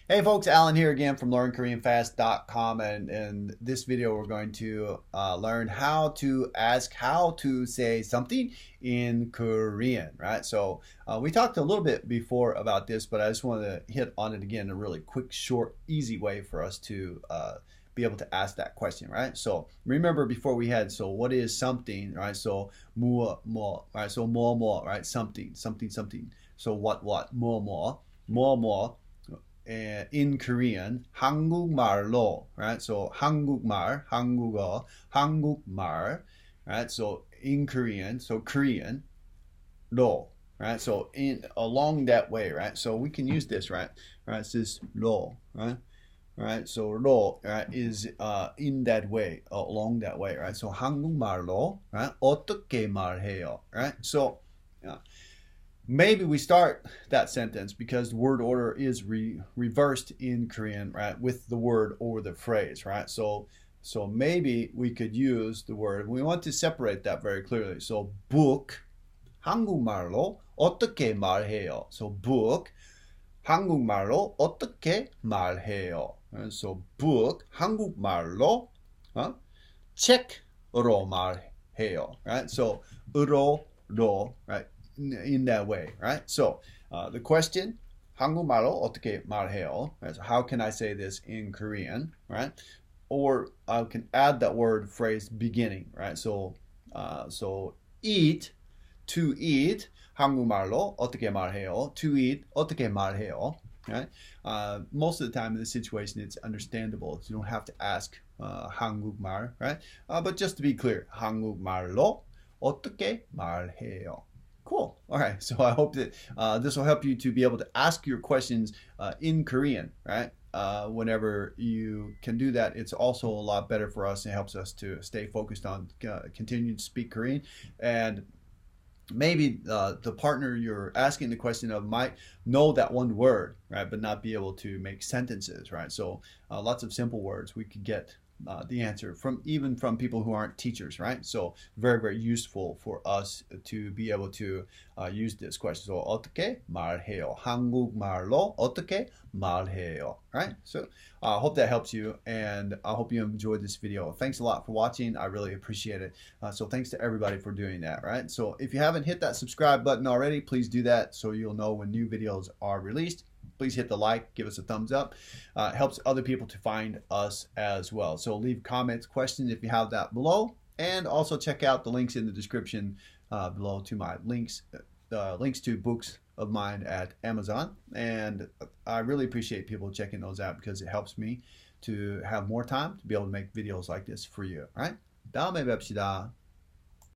Hey folks, Alan here again from LearnKoreanFast.com, and in this video we're going to learn how to ask how to say something in Korean, right? So we talked a little bit before about this, but I just want to hit on it again in a really quick, short, easy way for us to be able to ask that question, right? So remember before we had, so what is something, right? So more, right? So more, right? Something. So what, more. In Korean, 한국말로, right? So 한국말, 한국어, 한국말, right? So in Korean, so Korean, 로, right? So in along that way, right? So we can use this, right? Right? It's this 로, right? Right? So 로, right, is in that way, along that way, right? So 한국말로, right? 어떻게 말해요, right? So maybe we start that sentence because the word order is reversed in Korean, right, with the word or the phrase, right? So maybe we could use the word. We want to separate that very clearly. So book, 한국말로 어떻게 말해요? So book, 한국말로 어떻게 말해요? So book, 한국말로 책으로 말해요, right? So 으로로, right? In that way, right? So the question, 한국말로 어떻게 말해요? Right? So how can I say this in Korean, right? Or I can add that word phrase beginning, right? So eat, to eat, 한국말로 어떻게 말해요? To eat, 어떻게 말해요? Right? Most of the time in this situation, it's understandable. You don't have to ask 한국말, right? But just to be clear, 한국말로 어떻게 말해요? Cool. All right. So I hope that this will help you to be able to ask your questions in Korean, right? Whenever you can do that, it's also a lot better for us. It helps us to stay focused on continuing to speak Korean. And maybe the partner you're asking the question of might know that one word, right, but not be able to make sentences, right? So lots of simple words we could get the answer from even from people who aren't teachers, right? So very, very useful for us to be able to use this question. So 어떻게 말해요? 한국말로 어떻게 말해요? Right? So I hope that helps you, and I hope you enjoyed this video. Thanks a lot for watching. I really appreciate it. So thanks to everybody for doing that, right? So if you haven't hit that subscribe button already, please do that so you'll know when new videos are released. Please hit the like, give us a thumbs up. It helps other people to find us as well. So leave comments, questions if you have that below. And also check out the links in the description below to my links to books of mine at Amazon. And I really appreciate people checking those out because it helps me to have more time to be able to make videos like this for you. All right? 다음에 뵙시다.